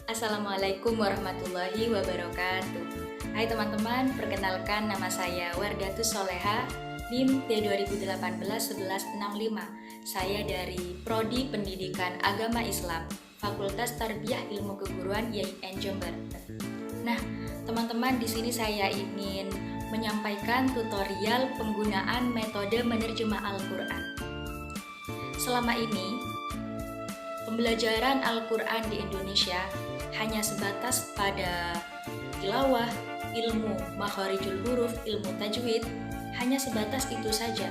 Assalamualaikum warahmatullahi wabarakatuh. Hai teman-teman, perkenalkan nama saya Wardatus Soleha, NIM T2018-1165. Saya dari Prodi Pendidikan Agama Islam, Fakultas Tarbiyah Ilmu Keguruan IAIN Jember. Nah, teman-teman, di sini saya ingin menyampaikan tutorial penggunaan metode menerjemah Al-Quran. Selama ini, pembelajaran Al-Quran di Indonesia hanya sebatas pada tilawah, ilmu makharijul huruf, ilmu tajwid, hanya sebatas itu saja.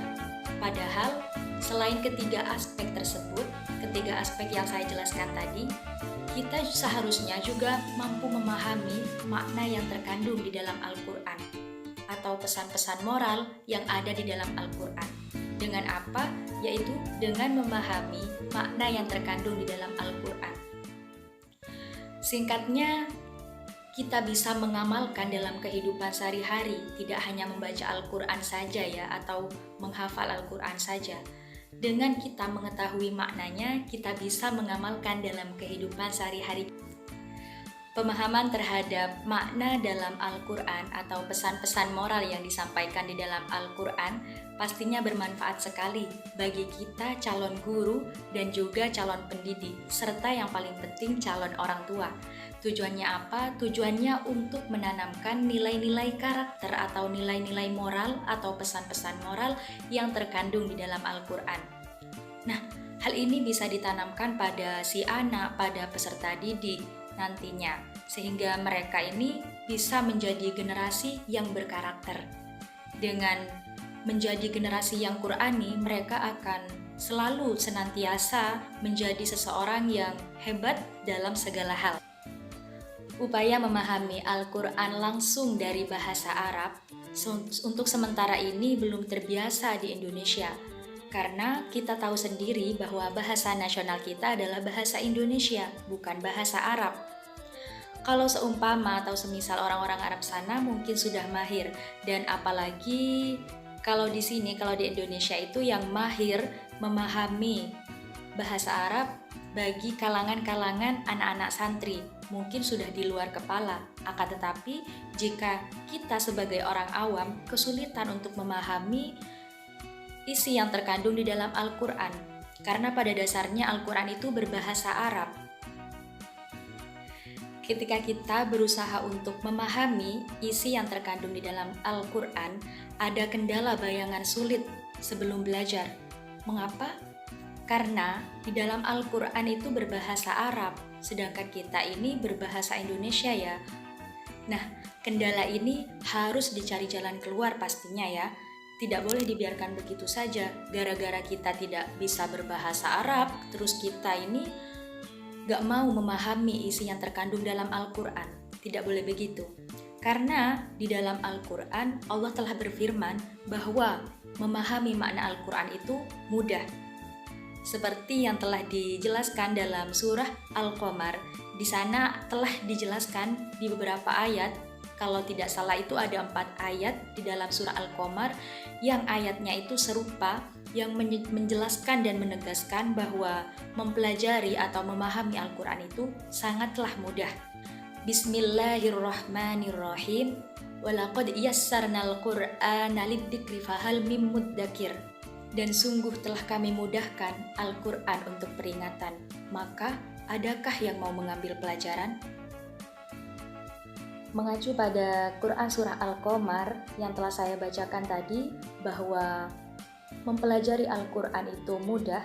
Padahal selain ketiga aspek tersebut, ketiga aspek yang saya jelaskan tadi, kita seharusnya juga mampu memahami makna yang terkandung di dalam Al-Quran atau pesan-pesan moral yang ada di dalam Al-Quran. Dengan apa? Yaitu dengan memahami makna yang terkandung di dalam Al-Quran. Singkatnya, kita bisa mengamalkan dalam kehidupan sehari-hari, tidak hanya membaca Al-Quran saja ya, atau menghafal Al-Quran saja. Dengan kita mengetahui maknanya, kita bisa mengamalkan dalam kehidupan sehari-hari. Pemahaman terhadap makna dalam Al-Quran atau pesan-pesan moral yang disampaikan di dalam Al-Quran pastinya bermanfaat sekali bagi kita calon guru dan juga calon pendidik, serta yang paling penting calon orang tua. Tujuannya apa? Tujuannya untuk menanamkan nilai-nilai karakter atau nilai-nilai moral atau pesan-pesan moral yang terkandung di dalam Al-Quran. Nah, hal ini bisa ditanamkan pada si anak, pada peserta didik nantinya, sehingga mereka ini bisa menjadi generasi yang berkarakter. Dengan menjadi generasi yang Qur'ani, mereka akan selalu senantiasa menjadi seseorang yang hebat dalam segala hal. Upaya memahami Al-Quran langsung dari bahasa Arab untuk sementara ini belum terbiasa di Indonesia, karena kita tahu sendiri bahwa bahasa nasional kita adalah bahasa Indonesia, bukan bahasa Arab. Kalau seumpama atau semisal orang-orang Arab sana mungkin sudah mahir, dan apalagi kalau di sini, kalau di Indonesia itu yang mahir memahami bahasa Arab bagi kalangan-kalangan anak-anak santri mungkin sudah di luar kepala. Akan tetapi jika kita sebagai orang awam kesulitan untuk memahami isi yang terkandung di dalam Al-Quran, karena pada dasarnya Al-Quran itu berbahasa Arab. Ketika kita berusaha untuk memahami isi yang terkandung di dalam Al-Quran, ada kendala bayangan sulit sebelum belajar. Mengapa? Karena di dalam Al-Quran itu berbahasa Arab, sedangkan kita ini berbahasa Indonesia ya. Nah, kendala ini harus dicari jalan keluar pastinya ya. Tidak boleh dibiarkan begitu saja, gara-gara kita tidak bisa berbahasa Arab, terus kita ini gak mau memahami isi yang terkandung dalam Al-Quran. Tidak boleh begitu. Karena di dalam Al-Quran, Allah telah berfirman bahwa memahami makna Al-Quran itu mudah. Seperti yang telah dijelaskan dalam surah Al-Qamar, di sana telah dijelaskan di beberapa ayat, kalau tidak salah itu ada 4 ayat di dalam surah Al-Qamar, yang ayatnya itu serupa, yang menjelaskan dan menegaskan bahwa mempelajari atau memahami Al-Quran itu sangatlah mudah. Bismillahirrahmanirrahim. Walaqad yassarnal Qur'ana lidzikri fahal mim muddakir. Dan sungguh telah kami mudahkan Al-Quran untuk peringatan. Maka adakah yang mau mengambil pelajaran? Mengacu pada Quran surah Al-Qamar yang telah saya bacakan tadi, bahwa mempelajari Al-Quran itu mudah,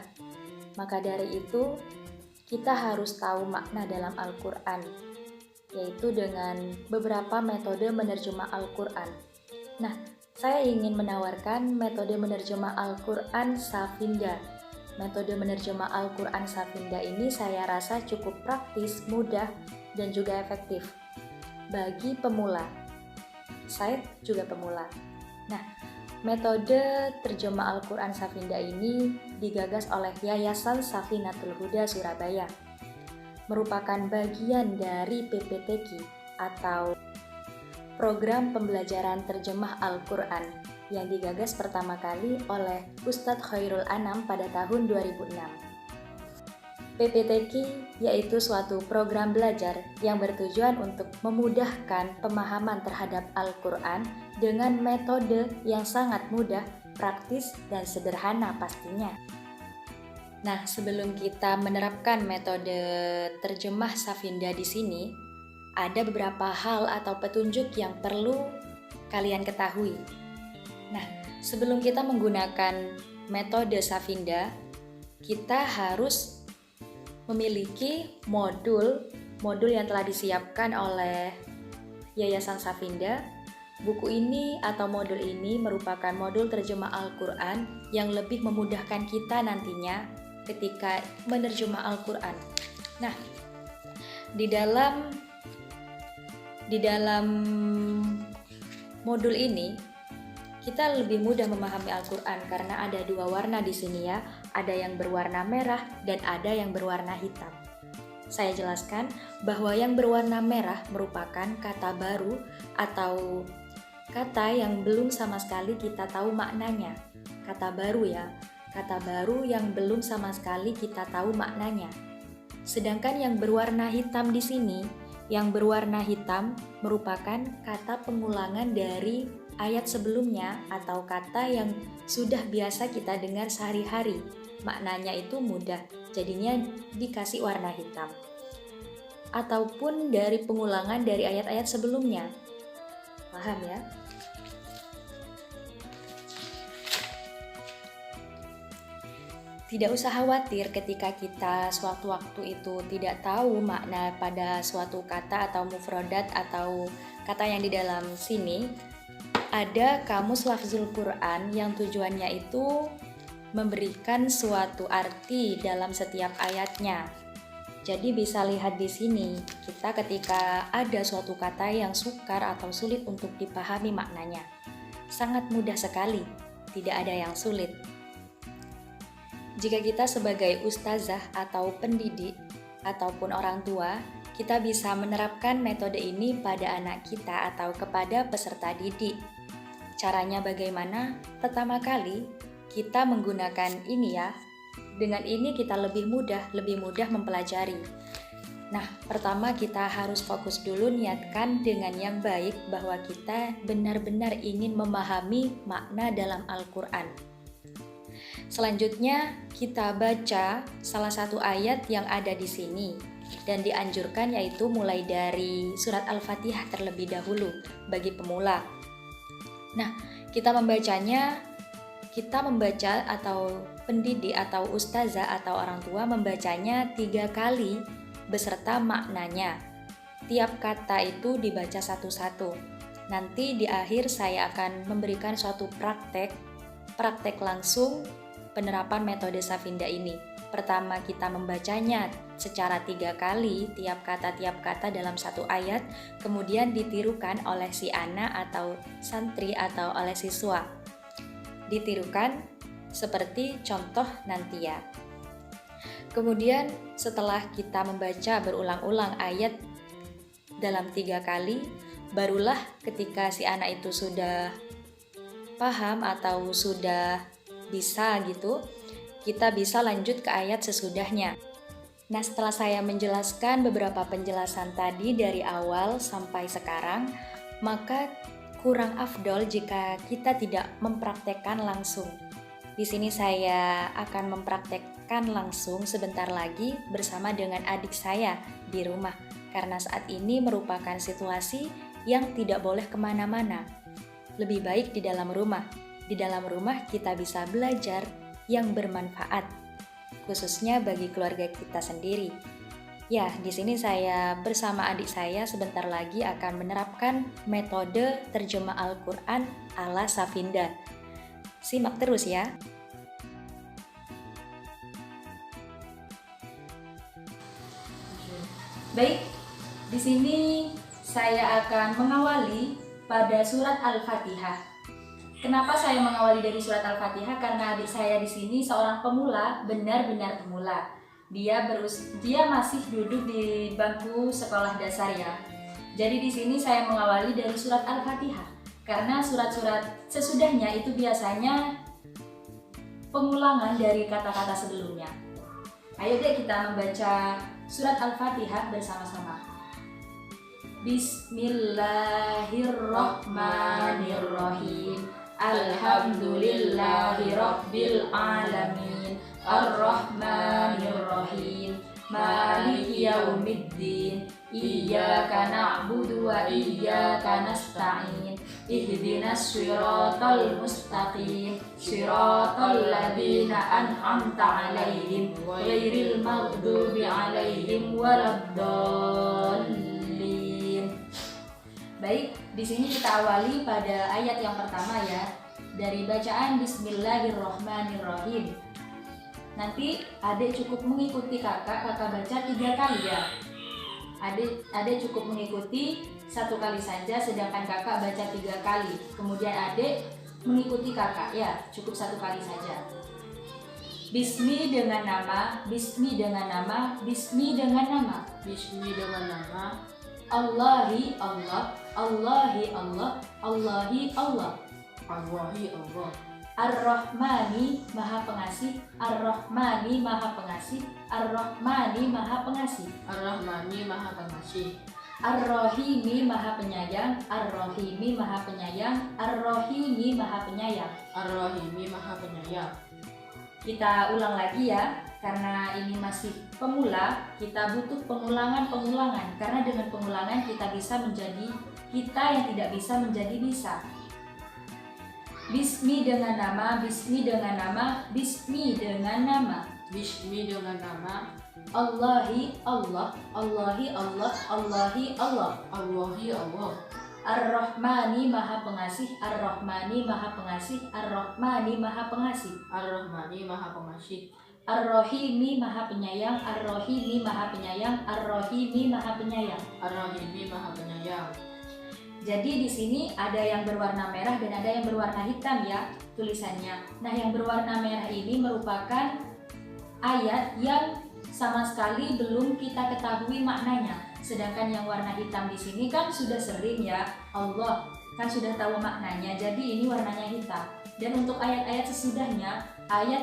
maka dari itu kita harus tahu makna dalam Al-Quran, yaitu dengan beberapa metode menerjemah Al-Quran. Nah, saya ingin menawarkan metode menerjemah Al-Quran Safinda. Metode menerjemah Al-Quran Safinda ini saya rasa cukup praktis, mudah, dan juga efektif bagi pemula. Said juga pemula. Nah, metode terjemah Al-Quran Safinda ini digagas oleh Yayasan Safinatul Huda Surabaya, merupakan bagian dari PPTQ atau Program Pembelajaran Terjemah Al-Quran yang digagas pertama kali oleh Ustadz Khairul Anam pada tahun 2006. PPTQ yaitu suatu program belajar yang bertujuan untuk memudahkan pemahaman terhadap Al-Quran dengan metode yang sangat mudah, praktis, dan sederhana pastinya. Nah, sebelum kita menerapkan metode terjemah Safinda di sini, ada beberapa hal atau petunjuk yang perlu kalian ketahui. Nah, sebelum kita menggunakan metode Safinda, kita harus memiliki modul yang telah disiapkan oleh Yayasan Safinda. Buku ini atau modul ini merupakan modul terjemah Al-Quran yang lebih memudahkan kita nantinya ketika menerjemah Al-Quran. Nah, di dalam modul ini kita lebih mudah memahami Al-Quran karena ada dua warna di sini ya, ada yang berwarna merah dan ada yang berwarna hitam. Saya jelaskan bahwa yang berwarna merah merupakan kata baru atau kata yang belum sama sekali kita tahu maknanya. Kata baru ya, kata baru yang belum sama sekali kita tahu maknanya. Sedangkan yang berwarna hitam di sini, yang berwarna hitam merupakan kata pengulangan dari ayat sebelumnya atau kata yang sudah biasa kita dengar sehari-hari. Maknanya itu mudah, jadinya dikasih warna hitam. Ataupun dari pengulangan dari ayat-ayat sebelumnya. Paham ya? Tidak usah khawatir ketika kita suatu waktu itu tidak tahu makna pada suatu kata atau mufrodat atau kata yang di dalam sini. Ada kamus lafzul Quran yang tujuannya itu memberikan suatu arti dalam setiap ayatnya. Jadi bisa lihat di sini, kita ketika ada suatu kata yang sukar atau sulit untuk dipahami maknanya, sangat mudah sekali, tidak ada yang sulit. Jika kita sebagai ustazah atau pendidik ataupun orang tua, kita bisa menerapkan metode ini pada anak kita atau kepada peserta didik. Caranya bagaimana? Pertama kali kita menggunakan ini ya. Dengan ini kita lebih mudah mempelajari. Nah, pertama kita harus fokus dulu niatkan dengan yang baik bahwa kita benar-benar ingin memahami makna dalam Al-Quran. Selanjutnya kita baca salah satu ayat yang ada di sini dan dianjurkan yaitu mulai dari surat Al-Fatihah terlebih dahulu bagi pemula. Nah, kita membaca atau pendidik atau ustazah atau orang tua membacanya 3 kali beserta maknanya. Tiap kata itu dibaca satu-satu. Nanti di akhir saya akan memberikan suatu praktek langsung penerapan metode Safinda ini. Pertama kita membacanya secara 3 kali tiap kata dalam satu ayat, kemudian ditirukan oleh si anak atau santri atau oleh siswa. Ditirukan seperti contoh nanti ya. Kemudian setelah kita membaca berulang-ulang ayat dalam 3 kali, barulah ketika si anak itu sudah paham atau sudah bisa gitu, kita bisa lanjut ke ayat sesudahnya. Nah, setelah saya menjelaskan beberapa penjelasan tadi dari awal sampai sekarang, maka kurang afdol jika kita tidak mempraktekkan langsung. Di sini saya akan mempraktekkan langsung sebentar lagi bersama dengan adik saya di rumah, karena saat ini merupakan situasi yang tidak boleh kemana-mana. Lebih baik di dalam rumah. Di dalam rumah kita bisa belajar yang bermanfaat, khususnya bagi keluarga kita sendiri. Ya, di sini saya bersama adik saya sebentar lagi akan menerapkan metode terjemah Al-Quran ala Safinda. Simak terus ya. Baik, Di sini saya akan mengawali pada surat Al-Fatihah. Kenapa saya mengawali dari surat Al-Fatihah? Karena adik saya di sini seorang pemula, benar-benar pemula. Dia masih duduk di bangku sekolah dasar ya. Jadi di sini saya mengawali dari surat Al-Fatihah. Karena surat-surat sesudahnya itu biasanya pengulangan dari kata-kata sebelumnya. Ayo deh kita membaca surat Al-Fatihah bersama-sama. Bismillahirrahmanirrahim. Alhamdulillahirabbil alamin. Arrahmanirrahim. Maliki yaumiddin. Iyyaka na'budu wa iyyaka nasta'in. Ihdinas siratal mustaqim. Siratal ladzina an'amta 'alaihim ghairil maghdubi 'alaihim waladdallin. Baik, di sini kita awali pada ayat yang pertama ya, dari bacaan Bismillahirrahmanirrahim. Nanti adik cukup mengikuti kakak baca 3 kali ya. Adik cukup mengikuti 1 kali saja, sedangkan kakak baca 3 kali. Kemudian adik mengikuti kakak ya, cukup 1 kali saja. Bismi dengan nama, bismi dengan nama, bismi dengan nama, Bismi dengan nama Allahi Allah, Allahi Allah, Allahi Allah. Allahi Allah. Ar-Rahmani Maha Pengasih, Ar-Rahmani Maha Pengasih, Ar-Rahmani Maha Pengasih. Ar-Rahmani Maha Pengasih. Ar-Rahimi Maha Penyayang, Ar-Rahimi Maha Penyayang, Ar-Rahimi Maha Penyayang. Ar-Rahimi Maha Penyayang. Kita ulang lagi ya, karena ini masih pemula, kita butuh pengulangan, karena dengan pengulangan kita bisa menjadi kita yang tidak bisa menjadi bisa. Bismi dengan nama, bismi dengan nama, bismi dengan nama. Bismi dengan nama Allahi Allah, Allahi Allah, Allahi Allah. Allahi Allah. Ar-Rahmani Maha Pengasih, Ar-Rahmani Maha Pengasih, Ar-Rahmani Maha Pengasih. Ar-Rahmani Maha Pengasih. Ar-Rahimi Maha Penyayang, Ar-Rahimi Maha Penyayang, Ar-Rahimi Maha Penyayang. Ar-Rahimi Maha Penyayang. Jadi di sini ada yang berwarna merah dan ada yang berwarna hitam ya tulisannya. Nah, yang berwarna merah ini merupakan ayat yang sama sekali belum kita ketahui maknanya. Sedangkan yang warna hitam di sini kan sudah sering ya, Allah kan sudah tahu maknanya. Jadi ini warnanya hitam. Dan untuk ayat-ayat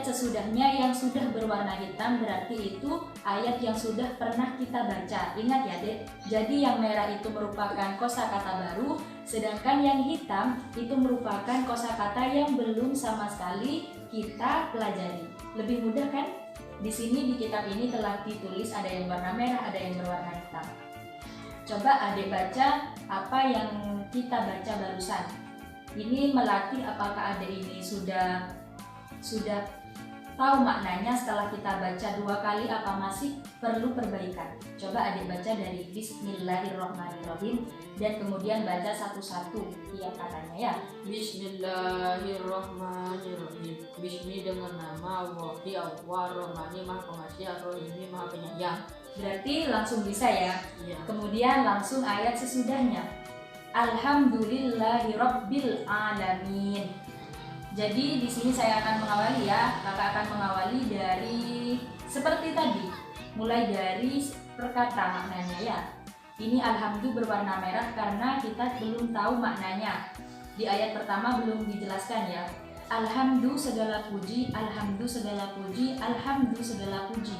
sesudahnya yang sudah berwarna hitam berarti itu ayat yang sudah pernah kita baca. Ingat ya Dek, jadi yang merah itu merupakan kosakata baru, sedangkan yang hitam itu merupakan kosakata yang belum sama sekali kita pelajari. Lebih mudah kan? Di sini di kitab ini telah ditulis ada yang warna merah, ada yang berwarna hitam. Coba adik baca apa yang kita baca barusan. Ini melatih apakah adik ini sudah tahu maknanya setelah kita baca 2 kali, apa masih perlu perbaikan. Coba adik baca dari Bismillahirrahmanirrahim dan kemudian baca satu-satu tiap katanya ya. Bismillahirrahmanirrahim. Bismi dengan nama Allahi Allah, Rahmani Maha Pengasih, Ar-Rahimi Maha Penyayang. Berarti langsung bisa ya. Ya. Kemudian langsung ayat sesudahnya. Alhamdulillahirabbil alamin. Jadi di sini saya akan mengawali ya, kakak akan mengawali dari seperti tadi, mulai dari perkata maknanya ya. Ini alhamdulillah berwarna merah karena kita belum tahu maknanya. Di ayat pertama belum dijelaskan ya. Alhamdulillah segala puji, alhamdulillah segala puji, alhamdulillah segala puji.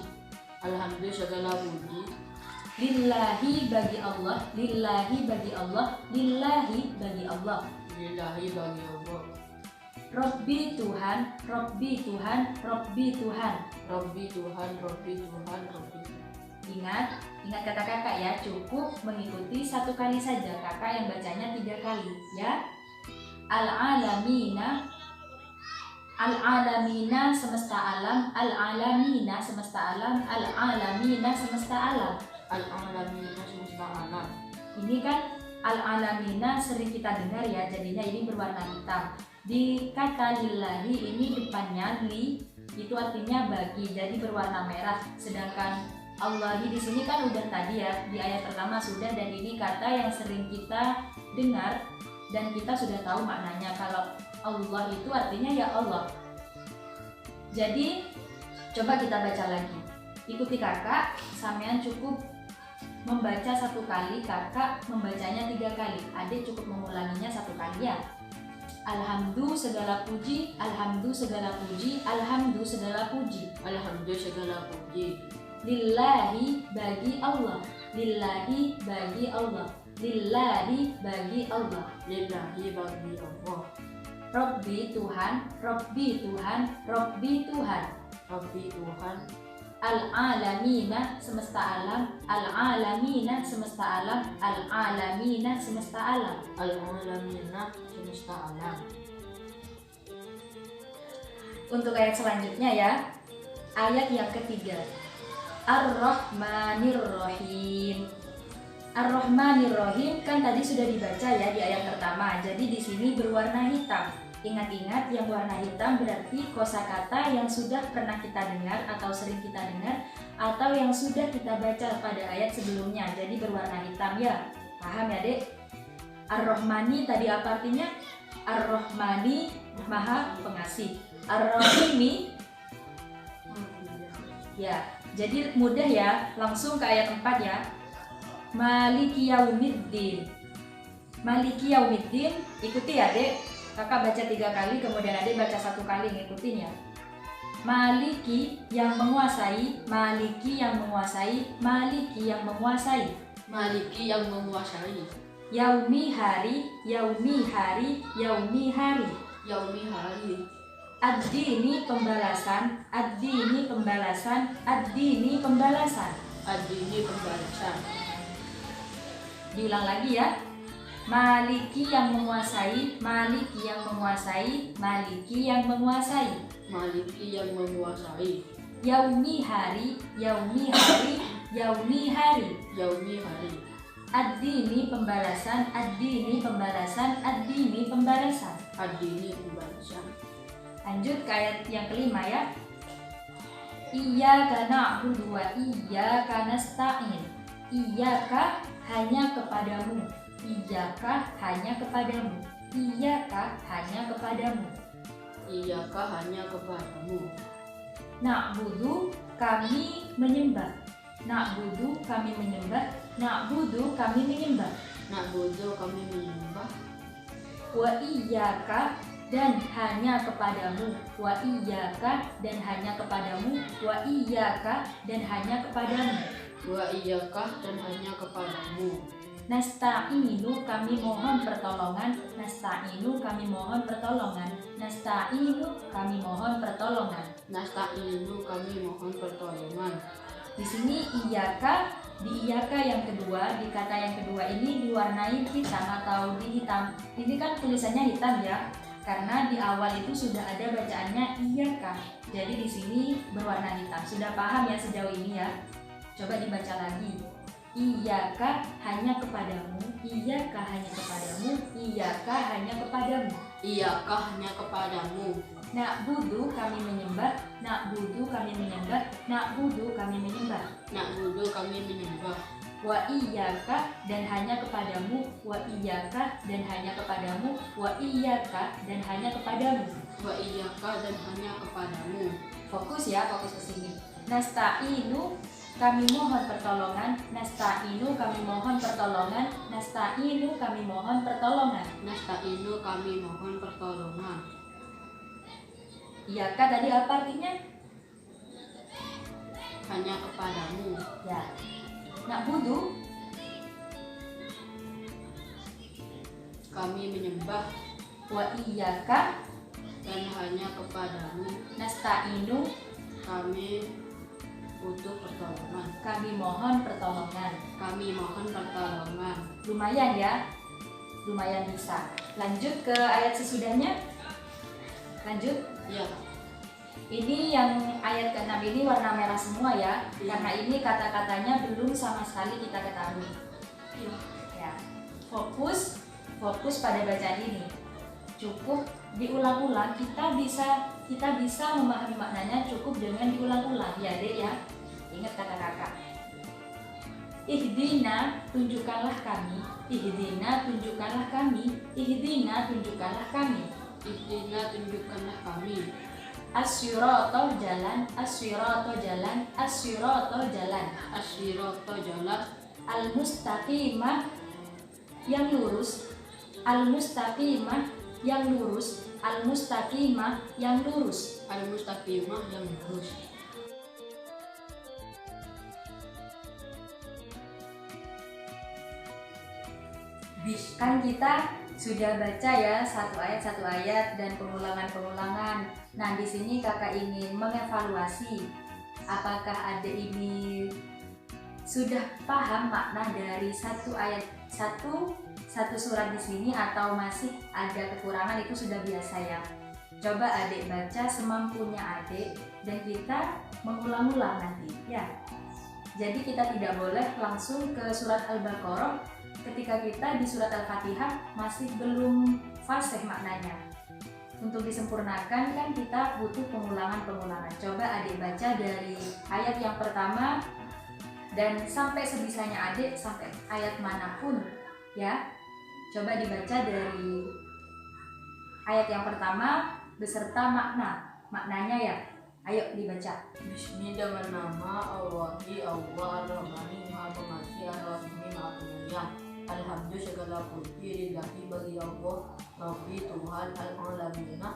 Alhamdulillah segala puji. Lillahi bagi Allah, lillahi bagi Allah, lillahi bagi Allah. Lillahi bagi Allah. Robbi Tuhan, Robbi Tuhan, Robbi Tuhan. Robbi Tuhan, Robbi Tuhan, Robbi. Ingat kata kakak ya, cukup mengikuti 1 kali saja. Kakak yang bacanya 3 kali ya. Al-alamina, al-alamina semesta alam, al-alamina semesta alam, al-alamina semesta alam. Al-alamina semesta alam. Ini kan al-alamina sering kita dengar ya, jadinya ini berwarna hitam. Di kata lillahi ini depannya li itu artinya bagi, jadi berwarna merah. Sedangkan Allahi di sini kan udah tadi ya, di ayat pertama sudah, dan ini kata yang sering kita dengar dan kita sudah tahu maknanya. Kalau Allah itu artinya ya Allah. Jadi coba kita baca lagi. Ikuti kakak, sampean cukup membaca 1 kali, kakak membacanya 3 kali. Adik cukup mengulanginya 1 kali ya. Alhamdu segala puji, alhamdu segala puji, alhamdu segala puji. Alhamdulillah segala puji. Lillahi bagi Allah, lillahi bagi Allah, lillahi bagi Allah. Lillahi bagi Allah. Robbi Tuhan, Robbi Tuhan, Robbi Tuhan. Rabbi Tuhan. Al-alamina semesta alam, al-alamina semesta alam, al-alamina semesta alam. Al-alamina semesta alam. Untuk ayat selanjutnya ya, ayat yang ketiga. Ar-Rahmanir-Rahim. Ar-Rahmanir-Rahim kan tadi sudah dibaca ya di ayat pertama. Jadi di sini berwarna hitam. Ingat-ingat, yang warna hitam berarti kosakata yang sudah pernah kita dengar atau sering kita dengar, atau yang sudah kita baca pada ayat sebelumnya. Jadi berwarna hitam ya. Paham ya, Dek? Ar-Rahmani tadi apa artinya? Ar-Rahmani Maha Pengasih. Ar-Rahimi ya. Jadi mudah ya, langsung ke ayat 4 ya. Maliki yaumiddin. Maliki yaumiddin, ikuti ya, Dek. Kakak baca 3 kali, kemudian adik baca 1 kali, ngikutin ya. Maliki yang menguasai, maliki yang menguasai, maliki yang menguasai. Maliki yang menguasai. Yaumi hari, yaumi hari, yaumi hari. Yaumi hari. Ad-dini pembalasan, ad-dini pembalasan, ad-dini pembalasan. Ad-dini pembalasan. Diulang lagi ya. Maliki yang menguasai, maliki yang menguasai, maliki yang menguasai. Maliki yang menguasai. Yaumi hari, yaumi hari, yaumi hari. Yaumi hari. Ad-dini pembalasan, ad-dini pembalasan, ad-dini pembalasan. Ad-dini pembalasan. Lanjut ke ayat yang kelima ya. Iyyaka na'budu wa iyyaka nasta'in. Iyyaka hanya kepadamu. Iyyaka hanya kepadamu. Iyyaka hanya kepadamu. Iyyaka hanya kepadamu. Na'budu kami menyembah. Na'budu kami menyembah. Na'budu kami menyembah. Na'budu kami menyembah. Wa iyyaka dan hanya kepadamu. Wa iyyaka dan hanya kepadamu. Wa iyyaka dan hanya kepadamu. Wa iyyaka dan hanya kepadamu. Nasta'inu kami mohon pertolongan. Nasta'inu kami mohon pertolongan. Nasta'inu kami mohon pertolongan. Nasta'inu kami mohon pertolongan. Di sini iyyaka, di iyyaka yang kedua, di kata yang kedua ini diwarnai hitam atau dihitam. Ini kan tulisannya hitam ya, karena di awal itu sudah ada bacaannya iyyaka. Jadi di sini berwarna hitam. Sudah paham ya sejauh ini ya? Coba dibaca lagi. Iyyaka hanya kepadamu, iyyaka hanya kepadamu, iyyaka hanya kepadamu. Iyyaka hanya kepadamu. Na'budu kami menyembah, na'budu kami menyembah, na'budu kami menyembah. Na'budu kami menyembah. Wa iyyaka dan hanya kepadamu, wa iyyaka dan hanya kepadamu, wa iyyaka dan hanya kepadamu. Wa iyyaka dan hanya kepadamu. Fokus ya, fokus ke sini. Nasta'inu kami mohon pertolongan, nasta'inu kami mohon pertolongan, nasta'inu kami mohon pertolongan. Nasta'inu kami mohon pertolongan. Iyyaka tadi apa artinya? Hanya kepadamu. Ya. Na'budu Kami menyembah. wa iyyaka Dan hanya kepadamu nasta'inu kami butuh pertolongan. kami mohon pertolongan. Kami mohon pertolongan. Lumayan ya, lumayan bisa. Lanjut ke ayat sesudahnya. Lanjut. Ya. Ini yang ayat ke-6 ini warna merah semua ya, Iya. karena ini kata-katanya belum sama sekali kita ketahui. Ya. Ya, fokus pada bacaan ini. Cukup diulang-ulang, kita bisa memahami maknanya cukup dengan diulang-ulang ya, Dek ya. Ingat kata kakak. Ihdina, tunjukkanlah kami. Ihdina, tunjukkanlah kami. Ihdina, tunjukkanlah kami. Ihdina, tunjukkanlah kami. As-siratal jalan, as-siratal jalan, as-siratal jalan. As-sirata jalan. Al-mustaqimah, yang lurus. Al-mustaqimah, yang lurus. Al-mustaqimah, yang lurus. Al-mustaqimah, yang lurus. Kan kita sudah baca ya satu ayat dan pengulangan. Nah, di sini kakak ingin mengevaluasi apakah adik ini sudah paham makna dari satu ayat satu surat di sini atau masih ada kekurangan. Itu sudah biasa ya. Coba adik baca semampunya adik dan kita mengulang-ulang nanti ya. Jadi kita tidak boleh langsung ke surat Al-Baqarah ketika kita di surat Al-Fatihah masih belum fasih maknanya. Untuk disempurnakan kan kita butuh pengulangan. Coba adik baca dari ayat yang pertama dan sampai sebisanya adik, sampai ayat manapun ya. Coba dibaca dari ayat yang pertama beserta maknanya ya. Ayo dibaca. Bismillah, dengan nama Allahi Allah Ar-Rahmani, Maha Pengasih, Ar-Rahimi, Maha Penyayang. Alhamdulillah, segala puji lillahi bagi Allah, Rabbi Tuhan al-alamina,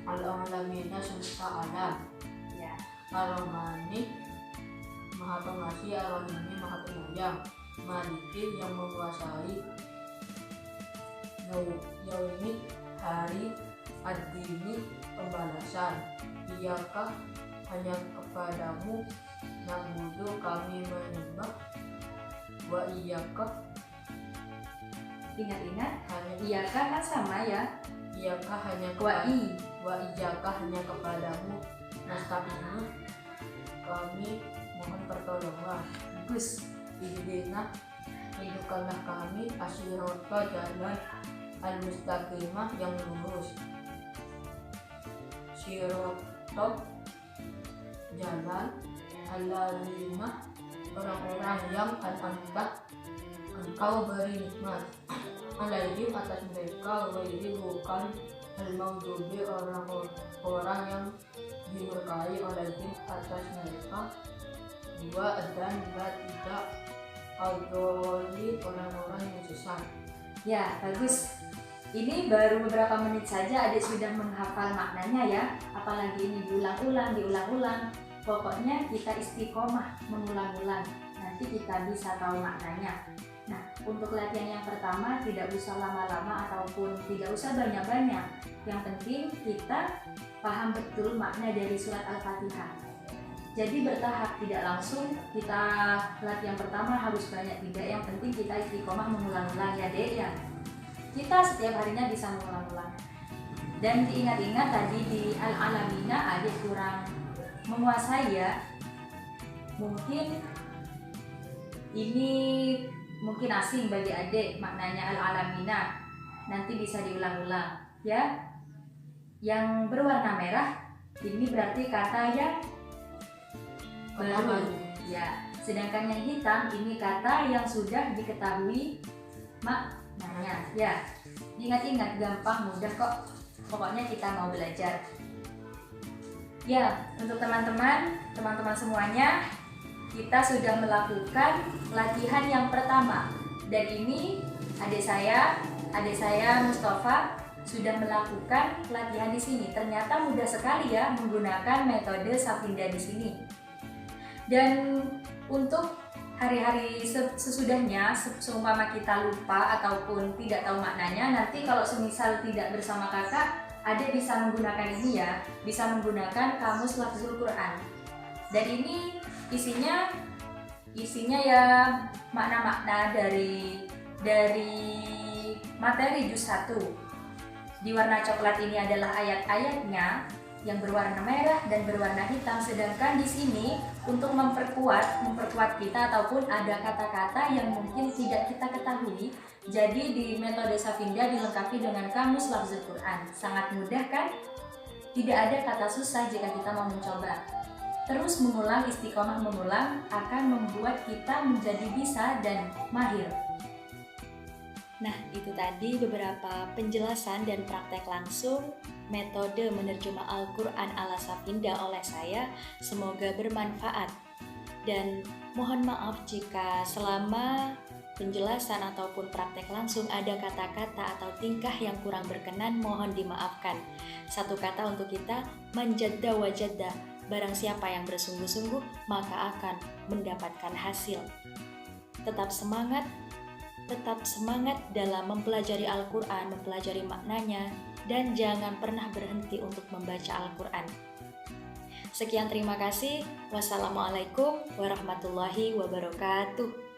al-alamina semesta alam Ya. Ar-Rahmani, Maha Pengasih, Ar-Rahimi, Maha Penyayang. Maliki, yang menguasai. Yaumid, hari. Ad-dini, pembalasan. Iyaka, hanya kepadamu na'budu, kami menyembah. Wa iyaka, Ingat hanya iyaka kan sama ya. iyaka, hanya Wa iyaka, hanya kepadamu nasta'inu, kami mohon pertolongan. bagus. Ihdina, tunjukkanlah kami as-sirata jalan, al-mustaqimah, yang lurus. Sirata jalan, al-ladzina, orang-orang yang an'amta, engkau beri nikmat, alaihim, atas mereka, ghairi, bukan al-maghdubi, orang-orang yang dimurkai, alaihim, atas mereka, dua dan tidak al-dhalin, orang-orang yang sesat. Ya, bagus. Ini baru beberapa menit saja adik sudah menghafal maknanya ya. Apalagi ini diulang-ulang. Pokoknya kita istiqomah mengulang-ulang. Nanti kita bisa tahu maknanya. Nah, untuk latihan yang pertama tidak usah lama-lama ataupun tidak usah banyak-banyak. Yang penting kita paham betul makna dari surat Al-Fatihah. Jadi bertahap, tidak langsung kita latihan pertama harus banyak, tidak. Yang penting kita istiqomah mengulang-ulang ya dek ya. Kita setiap harinya bisa mengulang-ulang. Dan diingat-ingat tadi di Al-Alamina adik kurang menguasai ya. Mungkin ini asing bagi adik maknanya Al-Alamina. Nanti bisa diulang-ulang ya. Yang berwarna merah ini berarti kata yang baru ya. Sedangkan yang hitam ini kata yang sudah diketahui maknanya ya. Ingat-ingat, gampang, mudah kok. Pokoknya kita mau belajar. Ya, untuk teman-teman semuanya, kita sudah melakukan latihan yang pertama. Dan ini adik saya Mustafa sudah melakukan latihan di sini. Ternyata mudah sekali ya menggunakan metode Safinda di sini. Dan untuk hari-hari sesudahnya, seumpama kita lupa ataupun tidak tahu maknanya, nanti kalau semisal tidak bersama kakak, adik bisa menggunakan ini ya, bisa menggunakan Kamus Lafzul Quran. Dan ini isinya ya makna-makna dari materi juz 1. Di warna coklat ini adalah ayat-ayatnya yang berwarna merah dan berwarna hitam, sedangkan di sini untuk memperkuat kita ataupun ada kata-kata yang mungkin tidak kita ketahui. Jadi di metode Safinda dilengkapi dengan Kamus Lafzul Quran. Sangat mudah kan? Tidak ada kata susah jika kita mau mencoba. Terus mengulang, istiqomah mengulang akan membuat kita menjadi bisa dan mahir. Nah, itu tadi beberapa penjelasan dan praktek langsung metode menerjemah Al-Quran ala Safinda oleh saya. Semoga bermanfaat. Dan mohon maaf jika selama penjelasan ataupun praktek langsung ada kata-kata atau tingkah yang kurang berkenan, mohon dimaafkan. Satu kata untuk kita, manjadda wajadda. Barang siapa yang bersungguh-sungguh, maka akan mendapatkan hasil. Tetap semangat dalam mempelajari Al-Quran, mempelajari maknanya, dan jangan pernah berhenti untuk membaca Al-Quran. Sekian, terima kasih. Wassalamualaikum warahmatullahi wabarakatuh.